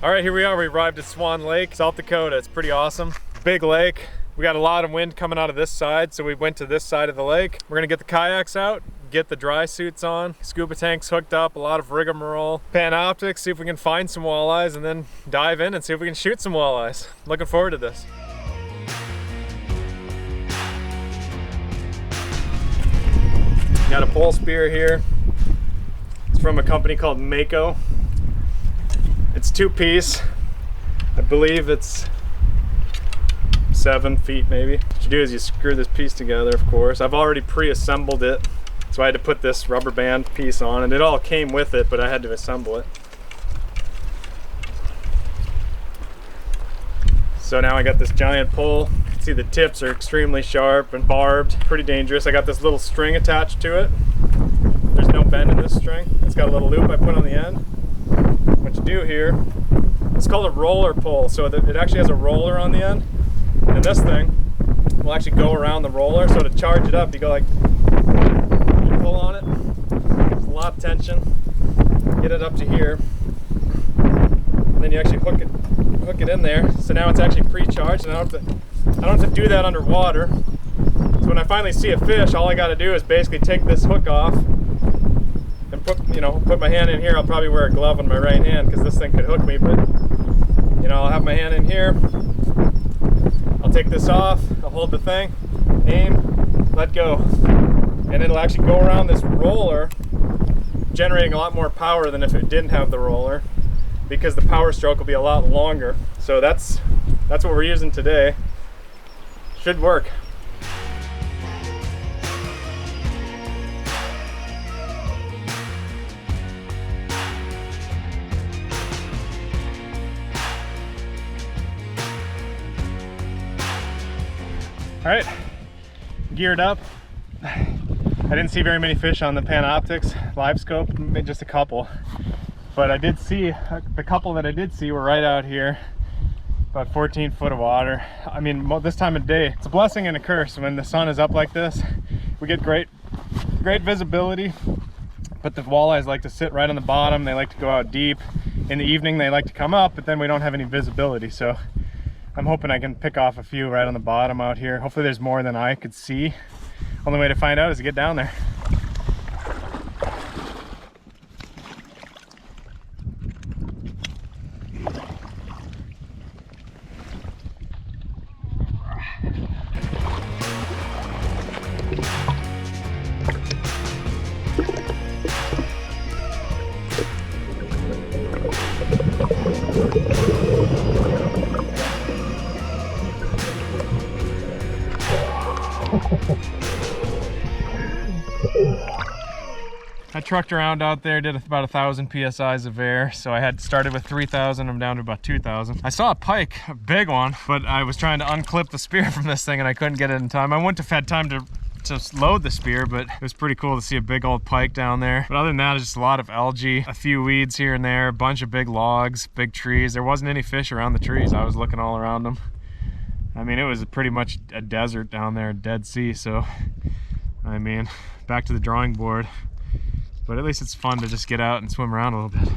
All right, here we are. We arrived at Swan Lake, South Dakota. It's pretty awesome. Big lake. We got a lot of wind coming out of this side, so we went to this side of the lake. We're gonna get the kayaks out, get the dry suits on, scuba tanks hooked up, a lot of rigmarole, Panoptics, see if we can find some walleyes, and then dive in and see if we can shoot some walleyes. Looking forward to this. Got a pole spear here. It's from a company called Mako. It's 2-piece. I believe it's 7 feet maybe. What you do is you screw this piece together, of course. I've already pre-assembled it, so I had to put this rubber band piece on, and it all came with it, but I had to assemble it. So now I got this giant pole. You can see the tips are extremely sharp and barbed, pretty dangerous. I got this little string attached to it. There's no bend in this string. It's got a little loop I put on the end. What you do here, it's called a roller pole, so it actually has a roller on the end. And this thing will actually go around the roller, so to charge it up, you go like, you pull on it, there's a lot of tension, get it up to here, and then you actually hook it in there. So now it's actually pre-charged, and I don't have to do that underwater. So when I finally see a fish, all I got to do is basically take this hook off and put my hand in here. I'll probably wear a glove on my right hand because this thing could hook me, but I'll have my hand in here. I'll take this off, I'll hold the thing, aim, let go. And it'll actually go around this roller, generating a lot more power than if it didn't have the roller, because the power stroke will be a lot longer. So that's what we're using today. Should work. All right, geared up. I didn't see very many fish on the Panoptics live scope, just a couple. But I did see, the couple that I did see were right out here, about 14 foot of water. I mean, this time of day, it's a blessing and a curse. When the sun is up like this, we get great visibility, but the walleyes like to sit right on the bottom. They like to go out deep. In the evening, they like to come up, but then we don't have any visibility. So I'm hoping I can pick off a few right on the bottom out here. Hopefully there's more than I could see. Only way to find out is to get down there. I trucked around out there, did about 1,000 psi's of air, so I had started with 3,000. I'm down to about 2,000. I saw a pike, a big one, but I was trying to unclip the spear from this thing and I couldn't get it in time. I wouldn't have had time to load the spear, but it was pretty cool to see a big old pike down there. But other than that, it's just a lot of algae, a few weeds here and there, a bunch of big logs, big trees. There wasn't any fish around the trees. I was looking all around them. I mean, it was pretty much a desert down there, Dead Sea, so I mean, back to the drawing board. But at least it's fun to just get out and swim around a little bit.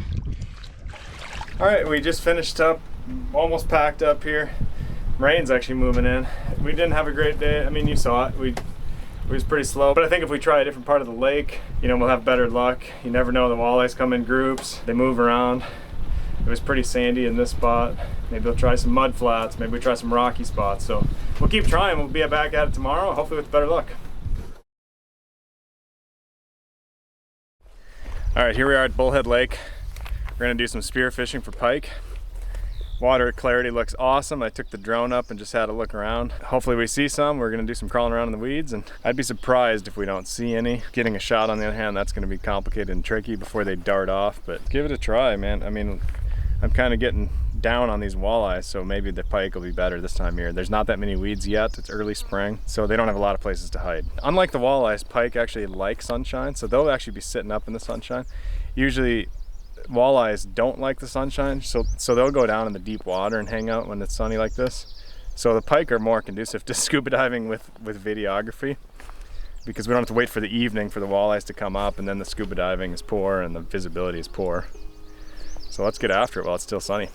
All right, we just finished up, almost packed up here. Rain's actually moving in. We didn't have a great day. I mean, you saw it. It was pretty slow, but I think if we try a different part of the lake, we'll have better luck. You never know, the walleyes come in groups, they move around. It was pretty sandy in this spot. Maybe we'll try some mud flats, maybe we try some rocky spots. So we'll keep trying. We'll be back at it tomorrow, hopefully with better luck. All right, here we are at Bullhead Lake. We're gonna do some spearfishing for pike. Water clarity looks awesome. I took the drone up and just had a look around. Hopefully we see some. We're gonna do some crawling around in the weeds, and I'd be surprised if we don't see any. Getting a shot, on the other hand, that's gonna be complicated and tricky before they dart off, but give it a try, man. I mean, I'm kind of getting down on these walleyes, so maybe the pike will be better this time of year. There's not that many weeds yet. It's early spring, so they don't have a lot of places to hide. Unlike the walleyes, pike actually like sunshine, so they'll actually be sitting up in the sunshine. Usually walleyes don't like the sunshine, so they'll go down in the deep water and hang out when it's sunny like this. So the pike are more conducive to scuba diving with videography, because we don't have to wait for the evening for the walleyes to come up, and then the scuba diving is poor and the visibility is poor. So let's get after it while it's still sunny.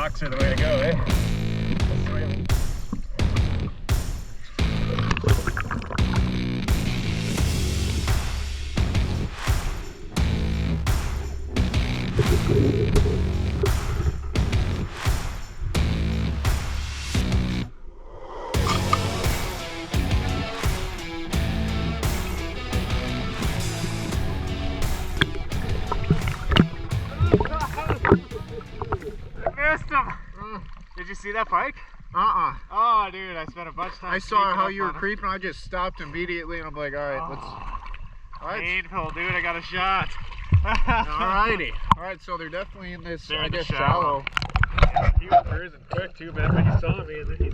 Docks are the way to go, eh? Did you see that pike? Oh, dude, I spent a bunch of time. I saw how you were creeping. I just stopped immediately, and I'm like, all right, let's. Painful, dude. I got a shot. Alrighty. All right, so they're definitely in this. I guess shallow. Yeah, he was cruising quick too, man. When he saw me, and then he.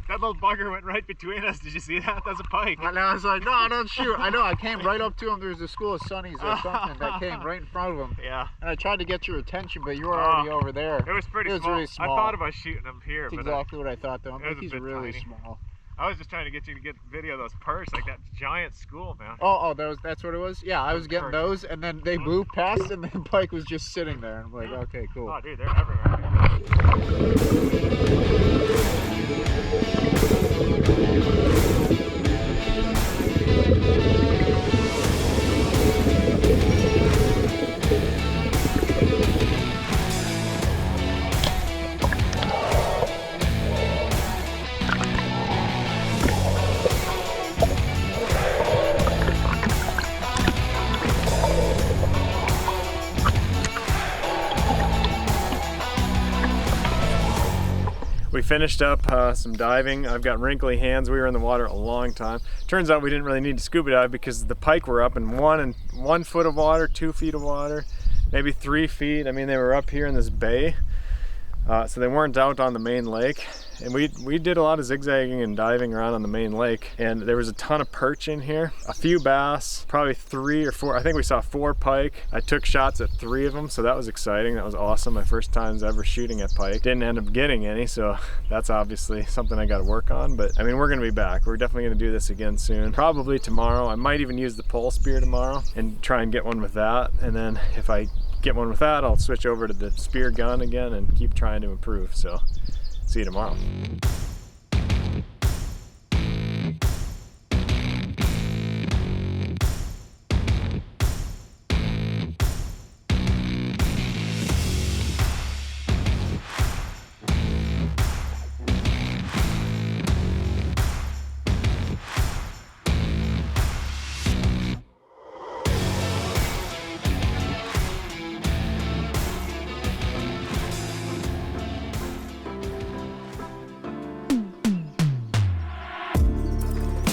That little bugger went right between us. Did you see that? That's a pike. And I was like, no, don't shoot. I know. I came right up to him. There was a school of sunnies or something that came right in front of him. Yeah. And I tried to get your attention, but you were already over there. It was pretty small. Really small. I thought about shooting him here. That's exactly what I thought, though. I think he's really tiny. small. I was just trying to get you to get video of those perch, like that giant school, man. Oh, that's what it was? Yeah, I was getting those, and then they moved past, and then Pike was just sitting there. And I'm like, okay, cool. Oh, dude, they're everywhere. We finished up some diving. I've got wrinkly hands. We were in the water a long time. Turns out we didn't really need to scuba dive because the pike were up in 1 foot of water, 2 feet of water, maybe 3 feet. I mean, they were up here in this bay. So they weren't out on the main lake. And we did a lot of zigzagging and diving around on the main lake. And there was a ton of perch in here, a few bass, probably 3 or 4. I think we saw 4 pike. I took shots at 3 of them, so that was exciting. That was awesome. My first times ever shooting at pike. Didn't end up getting any, so that's obviously something I got to work on. But I mean, we're gonna be back. We're definitely gonna do this again soon. Probably tomorrow. I might even use the pole spear tomorrow and try and get one with that. And then if I get one with that, I'll switch over to the spear gun again and keep trying to improve. So see you tomorrow.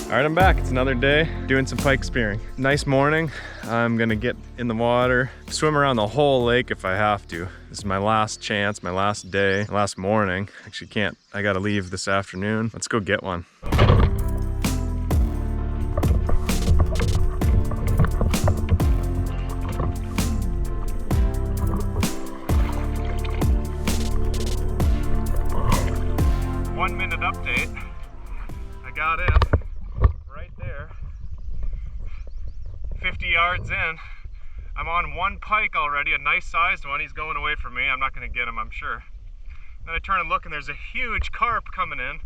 All right, I'm back. It's another day doing some pike spearing. Nice morning. I'm gonna get in the water, swim around the whole lake if I have to. This is my last chance, my last day, last morning. Actually can't, I gotta leave this afternoon. Let's go get one. One-minute update. I got in. 50 yards in. I'm on 1 pike already, a nice sized one. He's going away from me. I'm not going to get him, I'm sure. Then I turn and look and there's a huge carp coming in.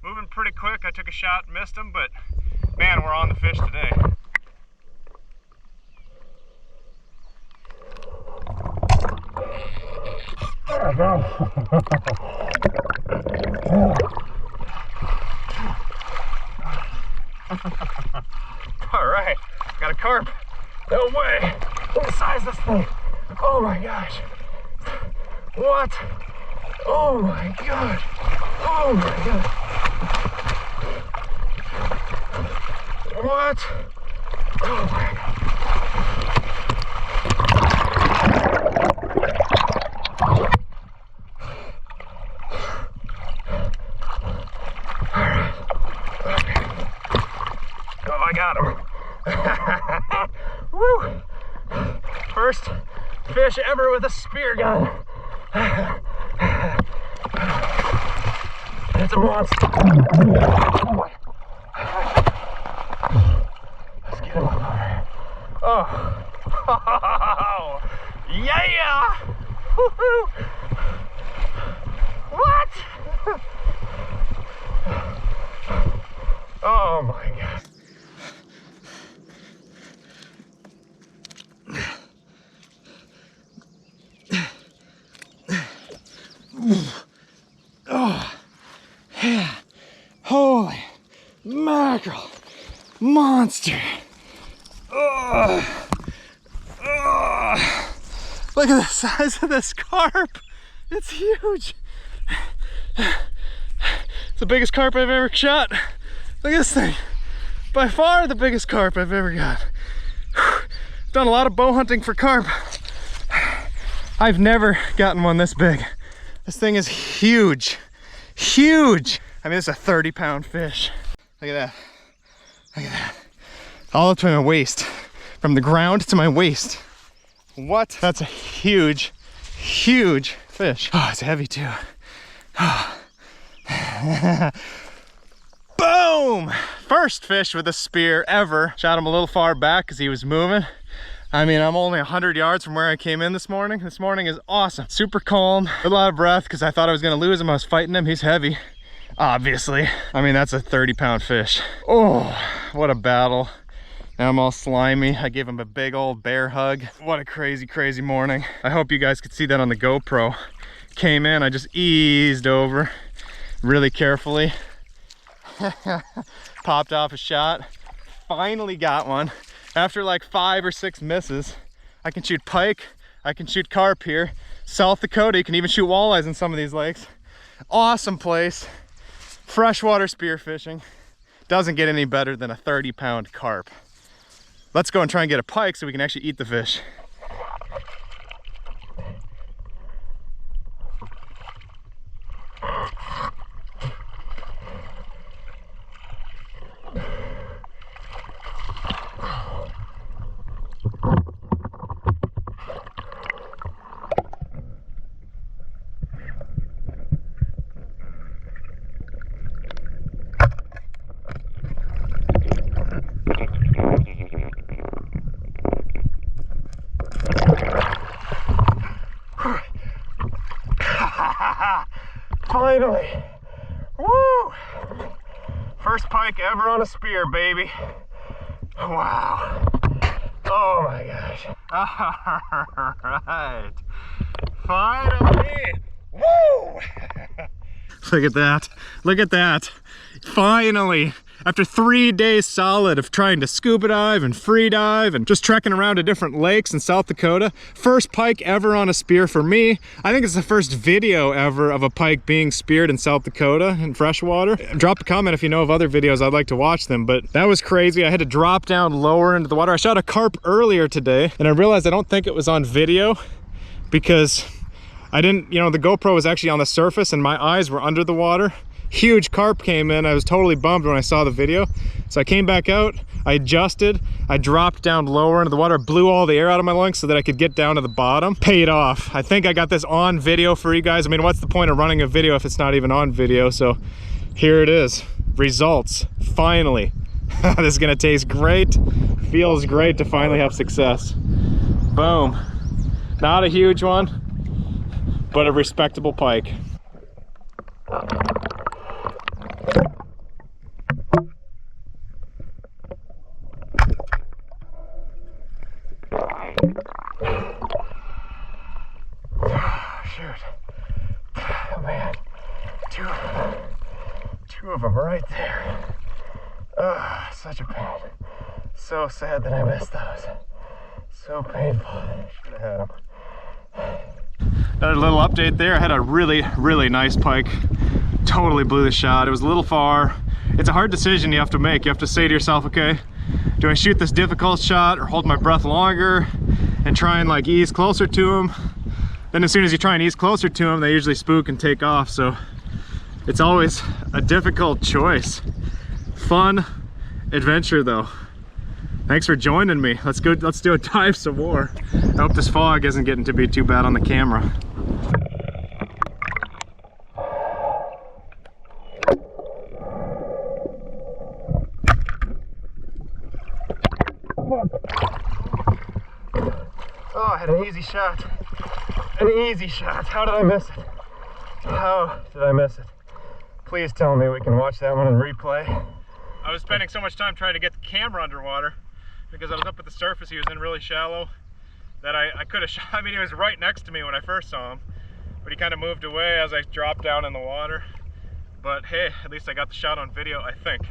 Moving pretty quick. I took a shot, missed him, but man, we're on the fish today. All right, got a carp. No way. What size is this thing? Oh my gosh. What? Oh my god. Oh my god. What? Oh my god. All right. Okay. Oh, I got him. First fish ever with a spear gun. It's a monster. Let's get him up there. Oh, yeah! Woo-hoo. What? Oh my God. Oh, yeah. Holy mackerel. Monster. Oh. Oh. Look at the size of this carp. It's huge. It's the biggest carp I've ever shot. Look at this thing. By far the biggest carp I've ever got. I've done a lot of bow hunting for carp. I've never gotten one this big. This thing is huge. Huge. I mean, it's a 30-pound fish. Look at that. Look at that. All up to my waist. From the ground to my waist. What? That's a huge, huge fish. Oh, it's heavy too. Oh. Boom! First fish with a spear ever. Shot him a little far back because he was moving. I mean, I'm only 100 yards from where I came in this morning. This morning is awesome. Super calm, a lot of breath because I thought I was gonna lose him. I was fighting him, he's heavy, obviously. I mean, that's a 30-pound fish. Oh, what a battle. Now I'm all slimy. I gave him a big old bear hug. What a crazy, crazy morning. I hope you guys could see that on the GoPro. Came in, I just eased over really carefully. Popped off a shot. Finally got one. After like 5 or 6 misses, I can shoot pike, I can shoot carp here. South Dakota, you can even shoot walleyes in some of these lakes. Awesome place. Freshwater spearfishing. Doesn't get any better than a 30-pound carp. Let's go and try and get a pike so we can actually eat the fish. Finally! Woo! First pike ever on a spear, baby. Wow. Oh my gosh. Alright. Finally! Woo! Look at that. Look at that. Finally! After 3 days solid of trying to scuba dive and free dive and just trekking around to different lakes in South Dakota, first pike ever on a spear for me. I think it's the first video ever of a pike being speared in South Dakota in freshwater. Drop a comment if you know of other videos. I'd like to watch them, but that was crazy. I had to drop down lower into the water. I shot a carp earlier today and I realized I don't think it was on video because I didn't, you know, the GoPro was actually on the surface and my eyes were under the water. Huge carp came in. I was totally bummed when I saw the video. So I came back out, I adjusted, I dropped down lower into the water, blew all the air out of my lungs so that I could get down to the bottom. Paid off. I think I got this on video for you guys. I mean, what's the point of running a video if it's not even on video? So here it is. Results, finally. This is gonna taste great. Feels great to finally have success. Boom. Not a huge one, but a respectable pike. Shoot. Oh man, two of them right there. Oh, such a pain. So sad that I missed those. So painful. Should have had them. Another little update there. I had a really nice pike. Totally blew the shot. It was a little far. It's a hard decision you have to make. You have to say to yourself, okay, do I shoot this difficult shot or hold my breath longer and try and like ease closer to them? Then as soon as you try and ease closer to them, they usually spook and take off. So it's always a difficult choice. Fun adventure though. Thanks for joining me. Let's go, let's do a dive some more. I hope this fog isn't getting to be too bad on the camera. Oh, I had an easy shot. An easy shot. How did I miss it? How did I miss it? Please tell me we can watch that one in replay. I was spending so much time trying to get the camera underwater because I was up at the surface. He was in really shallow that I could have shot. I mean, he was right next to me when I first saw him, but he kind of moved away as I dropped down in the water. But hey, at least I got the shot on video, I think.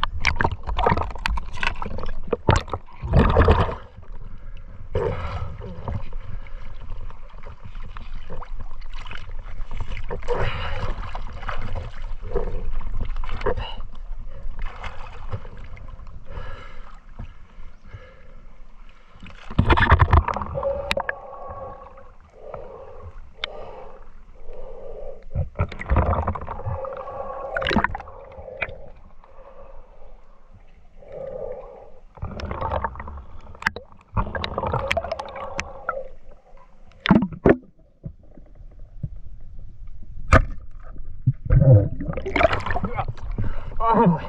Finally.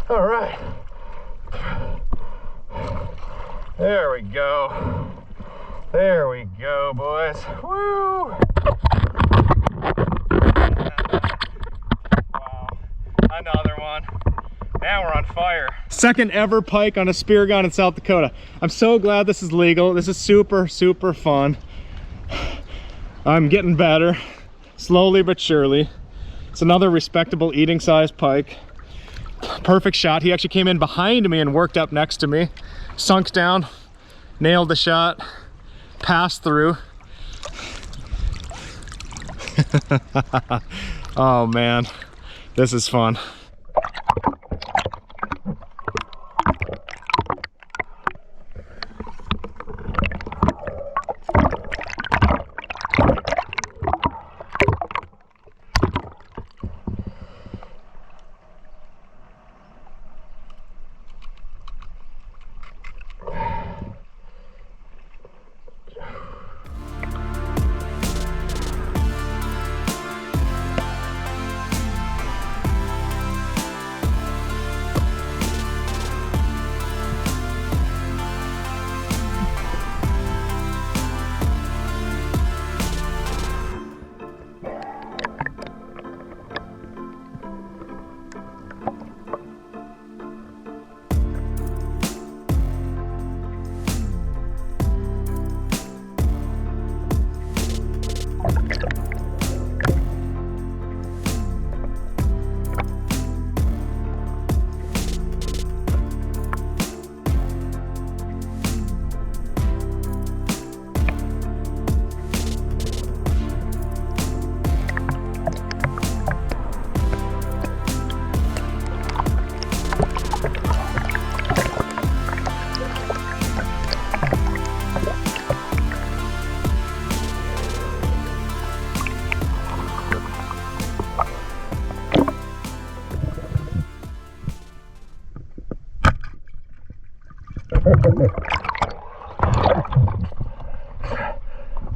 All right. There we go. There we go, boys. Woo! Wow. Another one. Now we're on fire. Second ever pike on a spear gun in South Dakota. I'm so glad this is legal. This is super, super fun. I'm getting better, slowly but surely. It's another respectable eating size pike. Perfect shot. He actually came in behind me and worked up next to me. Sunk down, nailed the shot, passed through. Oh man, this is fun.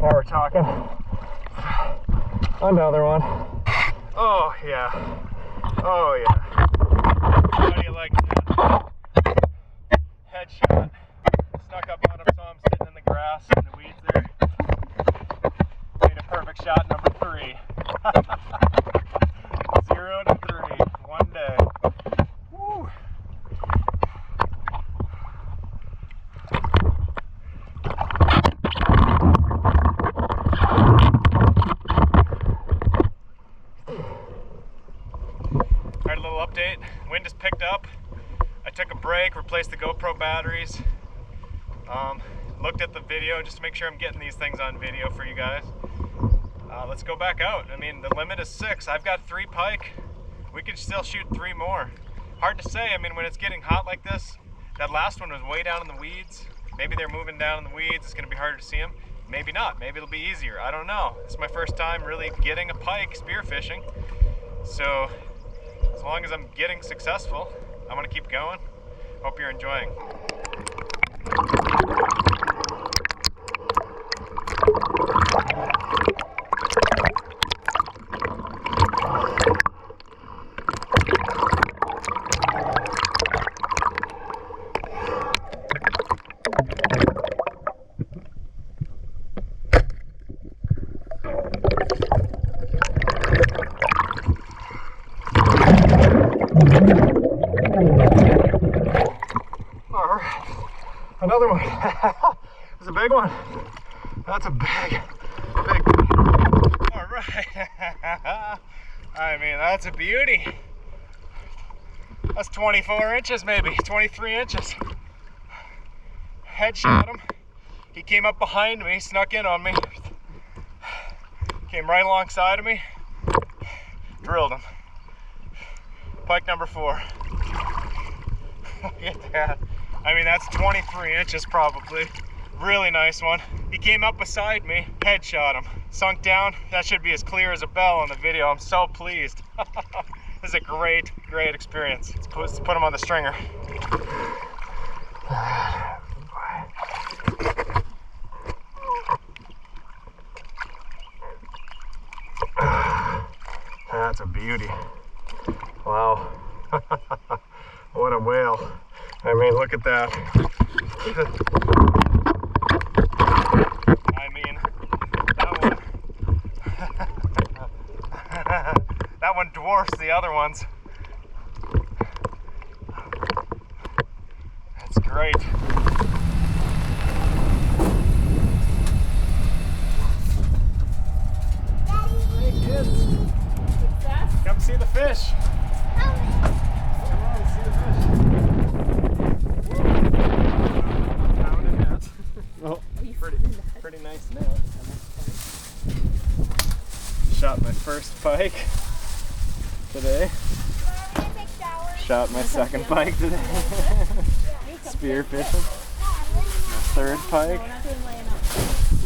Now we're talking. Another one. Oh yeah. Oh yeah. How do you like that? Headshot. Snuck up on him, saw him sitting in the grass in the weeds there. Made a perfect shot, number 3. 0 to 3, one day. Woo. Alright, a little update. Wind has picked up. I took a break, replaced the GoPro batteries. Looked at the video just to make sure I'm getting these things on video for you guys. Let's go back out. I mean, the limit is 6. I've got 3 pike. We could still shoot 3 more. Hard to say. I mean, when it's getting hot like this, that last one was way down in the weeds. Maybe they're moving down in the weeds. It's going to be harder to see them. Maybe not. Maybe it'll be easier. I don't know. It's my first time really getting a pike spearfishing. So as long as I'm getting successful, I'm going to keep going. Hope you're enjoying. Another one. It's a big one. That's a big one. All right. I mean, that's a beauty. That's 24 inches, maybe 23 inches. Headshot him. He came up behind me, snuck in on me. Came right alongside of me. Drilled him. Pike number 4. Look at that. I mean, that's 23 inches probably. Really nice one. He came up beside me, headshot him. Sunk down. That should be as clear as a bell on the video. I'm so pleased. This is a great, great experience. Let's put him on the stringer. That's a beauty. Wow. What a whale. I mean, look at that. I mean, that one. That one dwarfs the other ones. That's great. Hey kids, come see the fish. Come on, see the fish. Found a net. Oh, pretty nice net. Shot my first pike today. Shot my second pike today. Spearfishing. My third pike.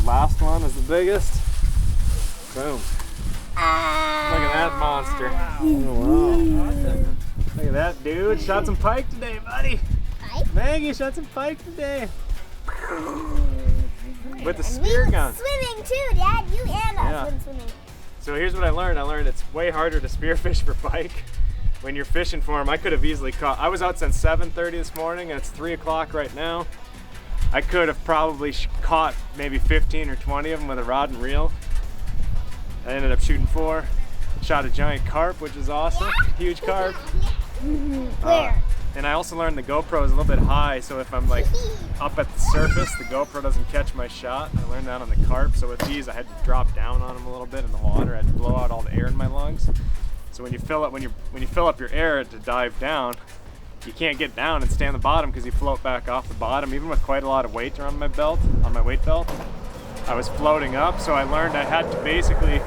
Last one is the biggest. Boom. Look at that monster. Oh, wow. Look at that dude. Shot some pike today, buddy. Pike? Maggie shot some pike today. With the spear gun. Swimming too, Dad. You and us went swimming. So here's what I learned. I learned it's way harder to spearfish for pike when you're fishing for them. I could have easily caught. I was out since 7:30 this morning, and it's 3 o'clock right now. I could have probably caught maybe 15 or 20 of them with a rod and reel. I ended up shooting 4. Shot a giant carp, which is awesome. Huge carp. Where? And I also learned the GoPro is a little bit high, so if I'm like up at the surface, the GoPro doesn't catch my shot. I learned that on the carp. So with these, I had to drop down on them a little bit in the water. I had to blow out all the air in my lungs. So when you fill up your air to dive down, you can't get down and stay on the bottom because you float back off the bottom. Even with quite a lot of weight around my belt, on my weight belt, I was floating up. So I learned I had to basically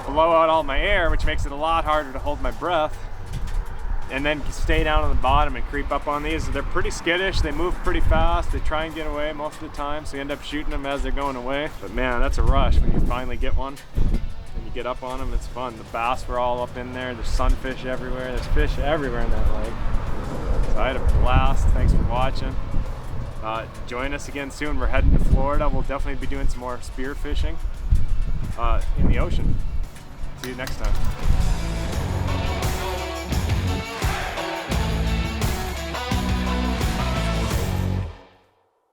blow out all my air, which makes it a lot harder to hold my breath, and then stay down on the bottom and creep up on these. They're pretty skittish. They move pretty fast. They try and get away most of the time, so you end up shooting them as they're going away. But man, that's a rush when you finally get one and you get up on them. It's fun. The bass were all up in there. There's sunfish everywhere. There's fish everywhere in that lake. So I had a blast. Thanks for watching. Join us again soon. We're heading to Florida. We'll definitely be doing some more spear fishing in the ocean. See you next time.